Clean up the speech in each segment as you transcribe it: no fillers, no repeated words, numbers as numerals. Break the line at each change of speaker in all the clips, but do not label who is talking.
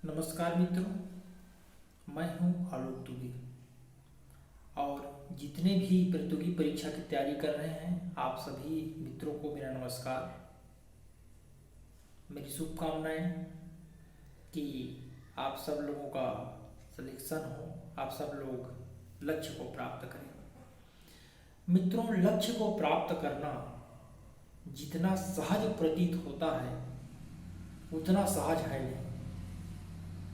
नमस्कार मित्रों, मैं हूं आलोक दुबे और जितने भी प्रतियोगी परीक्षा की तैयारी कर रहे हैं आप सभी मित्रों को मेरा नमस्कार। मेरी शुभकामनाएं कि आप सब लोगों का सिलेक्शन हो, आप सब लोग लक्ष्य को प्राप्त करें। मित्रों, लक्ष्य को प्राप्त करना जितना सहज प्रतीत होता है उतना सहज है नहीं,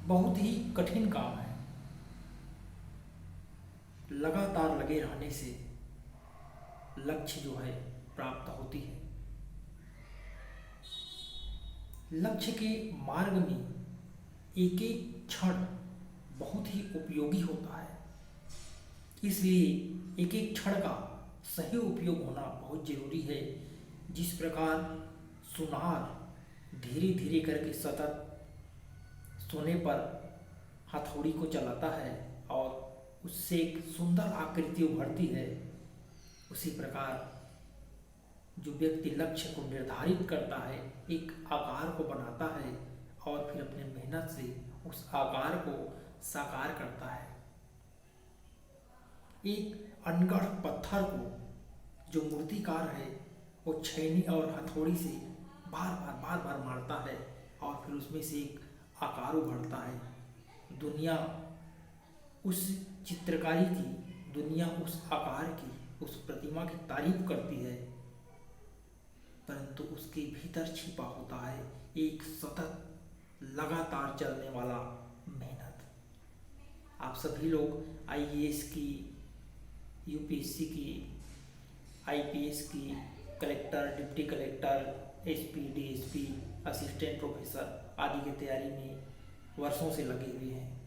बहुत ही कठिन काम है। लगातार लगे रहने से लक्ष्य जो है प्राप्त होती है। लक्ष्य के मार्ग में एक एक क्षण बहुत ही उपयोगी होता है, इसलिए एक एक क्षण का सही उपयोग होना बहुत जरूरी है। जिस प्रकार सुनार धीरे धीरे करके सतत सोने पर हथौड़ी को चलाता है और उससे एक सुंदर आकृति उभरती है, उसी प्रकार जो व्यक्ति लक्ष्य को निर्धारित करता है, एक आकार को बनाता है और फिर अपने मेहनत से उस आकार को साकार करता है। एक अनगढ़ पत्थर को जो मूर्तिकार है वो छैनी और हथौड़ी से बार बार मारता है और फिर उसमें से एक आकार उभरता है। दुनिया उस चित्रकारी की, दुनिया उस आकार की, उस प्रतिमा की तारीफ करती है, परंतु उसके भीतर छिपा होता है एक सतत लगातार चलने वाला मेहनत। आप सभी लोग आईएएस की, यूपीएससी की, आईपीएस की, collector, deputy collector, SP, DSP, assistant professor आदि की तैयारी में वर्षों से लगे हुए हैं।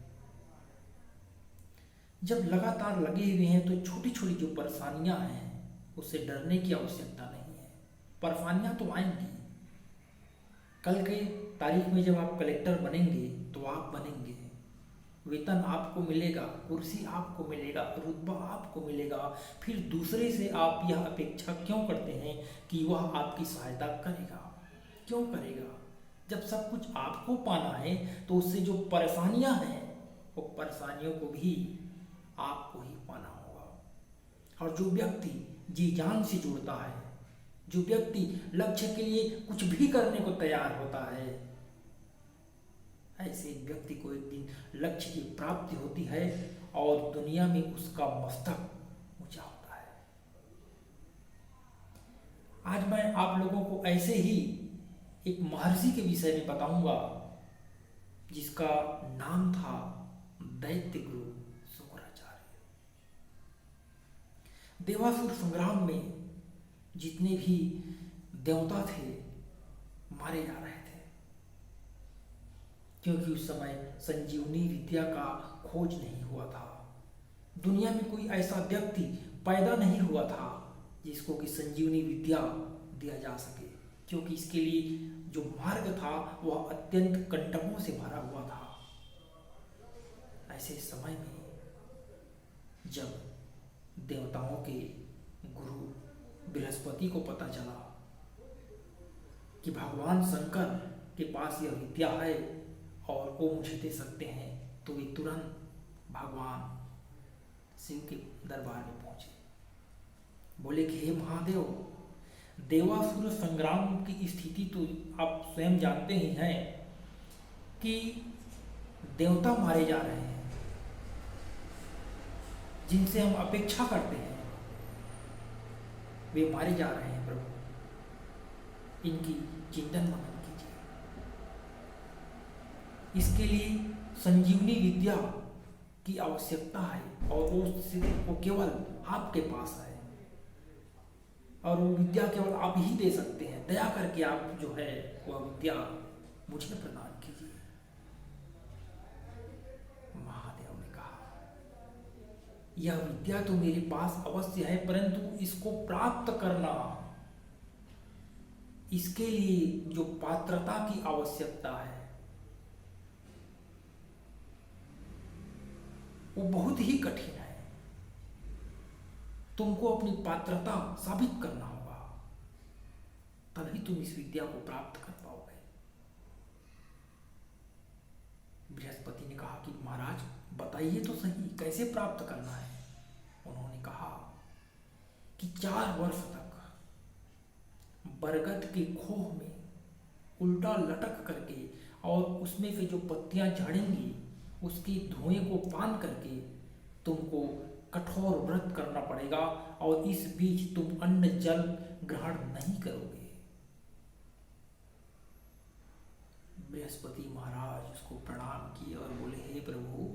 जब लगातार लगे हुए हैं तो छोटी छोटी जो परेशानियां हैं उससे डरने की आवश्यकता नहीं है। परेशानियां तो आएंगी। कल के तारीख में जब आप कलेक्टर बनेंगे तो आप बनेंगे, वेतन आपको मिलेगा, कुर्सी आपको मिलेगा, रुतबा आपको मिलेगा, फिर दूसरे से आप यह अपेक्षा क्यों करते हैं कि वह आपकी सहायता करेगा? क्यों करेगा? जब सब कुछ आपको पाना है तो उससे जो परेशानियां हैं वो परेशानियों को भी आपको ही पाना होगा। और जो व्यक्ति जी जान से जुड़ता है, जो व्यक्ति लक्ष्य के लिए कुछ भी करने को तैयार होता है, ऐसे व्यक्ति को एक दिन लक्ष्य की प्राप्ति होती है और दुनिया में उसका मस्तक ऊंचा होता है। आज मैं आप लोगों को ऐसे ही एक महर्षि के विषय में बताऊंगा जिसका नाम था दैत्य गुरु शुक्राचार्य। देवासुर संग्राम में जितने भी देवता थे मारे जा रहे थे, क्योंकि उस समय संजीवनी विद्या का खोज नहीं हुआ था। दुनिया में कोई ऐसा व्यक्ति पैदा नहीं हुआ था जिसको कि संजीवनी विद्या दिया जा सके, क्योंकि इसके लिए जो मार्ग था वह अत्यंत कंटकों से भरा हुआ था। ऐसे समय में जब देवताओं के गुरु बृहस्पति को पता चला कि भगवान शंकर के पास यह विद्या है और वो मुझे दे सकते हैं, तो वे तुरंत भगवान शिव के दरबार में पहुंचे। बोले कि हे महादेव, देवासुर संग्राम की स्थिति तो आप स्वयं जानते ही हैं कि देवता मारे जा रहे हैं, जिनसे हम अपेक्षा करते हैं वे मारे जा रहे हैं। प्रभु, इनकी चिंतन मनन कीजिए। इसके लिए संजीवनी विद्या की आवश्यकता है और वो केवल आपके पास है और वो विद्या केवल आप ही दे सकते हैं। दया करके आप जो है वह विद्या मुझे प्रदान कीजिए। महादेव ने कहा, यह विद्या तो मेरे पास अवश्य है, परंतु इसको प्राप्त करना, इसके लिए जो पात्रता की आवश्यकता है वो बहुत ही कठिन है। तुमको अपनी पात्रता साबित करना होगा, तभी तुम इस विद्या को प्राप्त कर पाओगे। बताइए तो सही, कैसे प्राप्त करना है? उन्होंने कहा कि 4 वर्ष तक बरगद के खोह में उल्टा लटक करके और उसमें से जो पत्तियां झड़ेंगी उसके धुएं को पान करके तुमको कठोर व्रत करना पड़ेगा और इस बीच तुम अन्न जल ग्रहण नहीं करोगे। बृहस्पति महाराज उसको प्रणाम किए और बोले, हे प्रभु,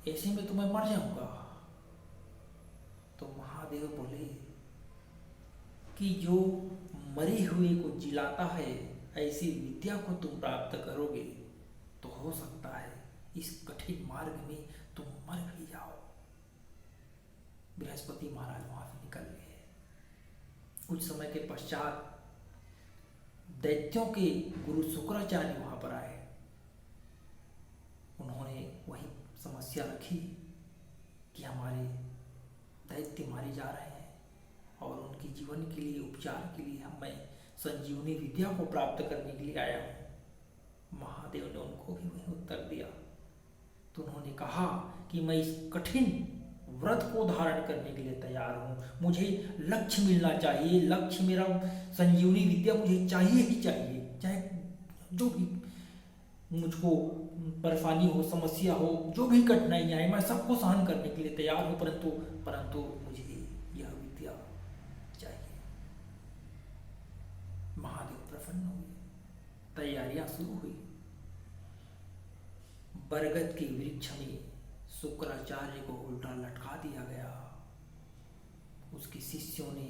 ऐसे में तो मैं मर जाऊंगा। तो महादेव बोले कि जो मरे हुए को जिलाता है ऐसी विद्या को तुम प्राप्त करोगे तो हो सकता है इस कठिन मार्ग में तुम मर भी जाओ। बृहस्पति महाराज वहां से निकल गए। कुछ समय के पश्चात दैत्यों के गुरु शुक्राचार्य वहां पर आए। उन्होंने वही समस्या रखी कि हमारे दैत्य मारे जा रहे हैं और उनके जीवन के लिए, उपचार के लिए मैं संजीवनी विद्या को प्राप्त करने के लिए आया हूँ। महादेव ने उनको भी वही उत्तर दिया। तो उन्होंने कहा कि मैं इस कठिन व्रत को धारण करने के लिए तैयार हूँ, मुझे लक्ष्य मिलना चाहिए, लक्ष्य मेरा संजीवनी विद्या मुझे चाहिए ही चाहिए, चाहे जो भी मुझको परेशानी हो, समस्या हो, जो भी कठिनाई आए, मैं सबको सहन करने के लिए तैयार हूँ, परंतु मुझे यह विद्या चाहिए। महादेव प्रसन्न हुए, तैयारियां शुरू हुई। बरगद के वृक्ष में शुक्राचार्य को उल्टा लटका दिया गया। उसके शिष्यों ने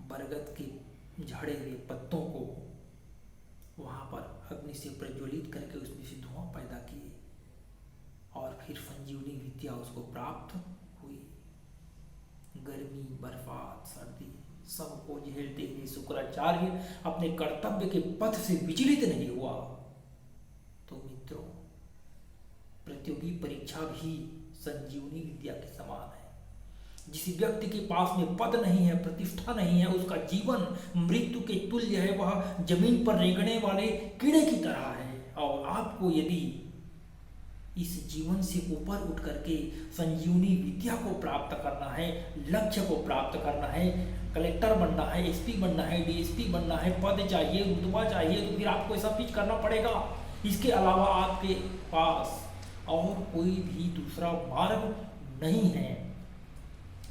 बरगद के झड़े हुए पत्तों को वहां पर अग्नि से प्रज्वलित करके उसमें से धुआं पैदा किए और फिर संजीवनी विद्या उसको प्राप्त हुई। गर्मी, बर्फात, सर्दी सबको झेलते हुए शुक्राचार्य अपने कर्तव्य के पथ से विचलित नहीं हुआ। तो मित्रों, प्रतियोगी परीक्षा भी संजीवनी विद्या के समान है। जिस व्यक्ति के पास में पद नहीं है, प्रतिष्ठा नहीं है, उसका जीवन मृत्यु के तुल्य है, वह जमीन पर रेंगने वाले कीड़े की तरह है। और आपको यदि इस जीवन से ऊपर उठ करके संजीवनी विद्या को प्राप्त करना है, लक्ष्य को प्राप्त करना है, कलेक्टर बनना है, एसपी बनना है, डीएसपी बनना है, पद चाहिए, रुतबा चाहिए, तो फिर आपको सब चीज करना पड़ेगा। इसके अलावा आपके पास और कोई भी दूसरा मार्ग नहीं है।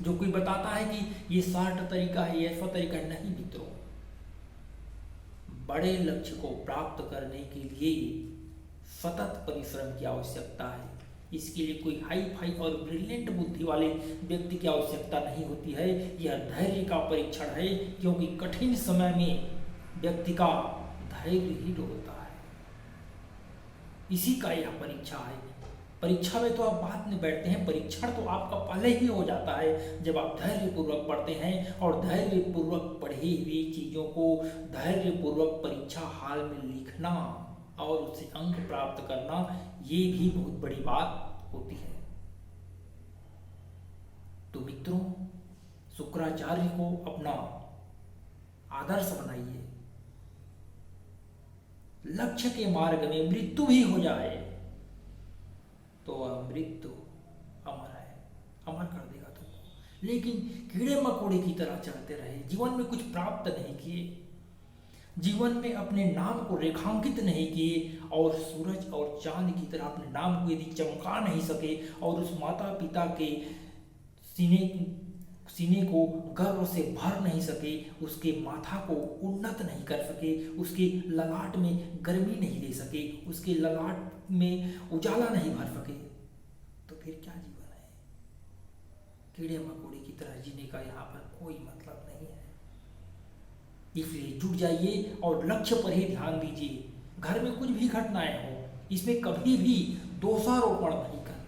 जो कोई बताता है कि ये शॉर्ट तरीका है, ये ऐसा तरीका है, नहीं मित्रों। बड़े लक्ष्य को प्राप्त करने के लिए सतत परिश्रम की आवश्यकता है। इसके लिए कोई हाई फाई और ब्रिलियंट बुद्धि वाले व्यक्ति की आवश्यकता नहीं होती है। यह धैर्य का परीक्षण है, क्योंकि कठिन समय में व्यक्ति का धैर्य ही होता है। इसी का यह परीक्षा है। परीक्षा में तो आप बाद में बैठते हैं, परीक्षण तो आपका पहले ही हो जाता है जब आप धैर्यपूर्वक पढ़ते हैं। और धैर्यपूर्वक पढ़ी हुई चीज़ों को धैर्यपूर्वक परीक्षा हाल में लिखना और उससे अंक प्राप्त करना, ये भी बहुत बड़ी बात होती है। तो मित्रों, शुक्राचार्य को अपना आदर्श बनाइए। लक्ष्य के मार्ग में मृत्यु भी हो जाए तो वह मृत्यु अमर है, अमर कर देगा तुमको। लेकिन कीड़े मकोड़े की तरह चलते रहे, जीवन में कुछ प्राप्त नहीं किए, जीवन में अपने नाम को रेखांकित नहीं किए और सूरज और चांद की तरह अपने नाम को यदि चमका नहीं सके और उस माता पिता के सीने को गर्व से भर नहीं सके, उसके माथा को उन्नत नहीं कर सके, उसके ललाट में गर्मी नहीं दे सके, उसके ललाट में उजाला नहीं भर सके, तो फिर क्या जीवन है? कीड़े मकोड़े की तरह जीने का यहाँ पर कोई मतलब नहीं है। इसलिए जुट जाइए और लक्ष्य पर ही ध्यान दीजिए। घर में कुछ भी घटनाएं हो, इसमें कभी भी दोषारोपण नहीं करना।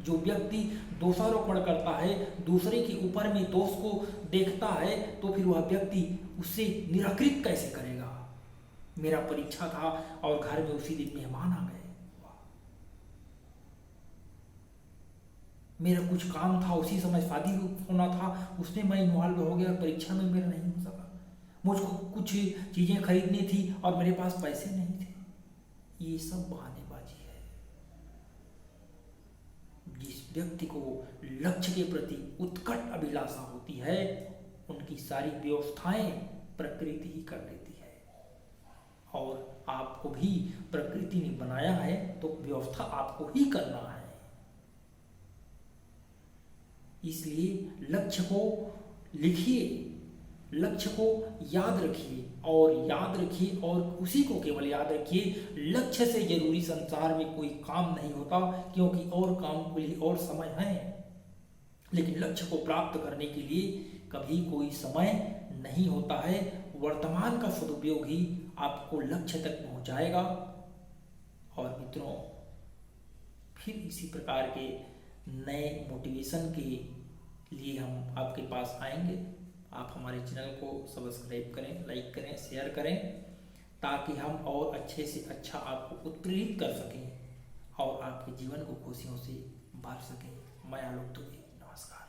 जो व्यक्ति दोषारोपण करता है, दूसरे के ऊपर में दोष को देखता है, तो फिर वह व्यक्ति उससे निराकृत कैसे करेगा? मेरा परीक्षा था और घर में उसी दिन मेहमान आ गए, मेरा कुछ काम था, उसी समय शादी होना था, उसमें मैं इन्वॉल्व हो गया, परीक्षा में मेरा नहीं हो सका। मुझको कुछ चीजें खरीदनी थी और मेरे पास पैसे नहीं थे। ये सब बहानेबाजी है। जिस व्यक्ति को लक्ष्य के प्रति उत्कट अभिलाषा होती है उनकी सारी व्यवस्थाएं प्रकृति ही कर देती है। और आपको भी प्रकृति ने बनाया है तो व्यवस्था आपको ही करना है। इसलिए लक्ष्य को लिखिए, लक्ष्य को याद रखिए और उसी को केवल याद रखिए। लक्ष्य से जरूरी संसार में कोई काम नहीं होता, क्योंकि और काम के लिए और समय है, लेकिन लक्ष्य को प्राप्त करने के लिए कभी कोई समय नहीं होता है। वर्तमान का सदुपयोग ही आपको लक्ष्य तक पहुंचाएगा। और मित्रों, फिर इसी प्रकार के नए मोटिवेशन के लिए हम आपके पास आएंगे। आप हमारे चैनल को सब्सक्राइब करें, लाइक करें, शेयर करें, ताकि हम और अच्छे से अच्छा आपको उत्प्रेरित कर सकें और आपके जीवन को खुशियों से भर सकें। मैं आलोक दुबे, नमस्कार।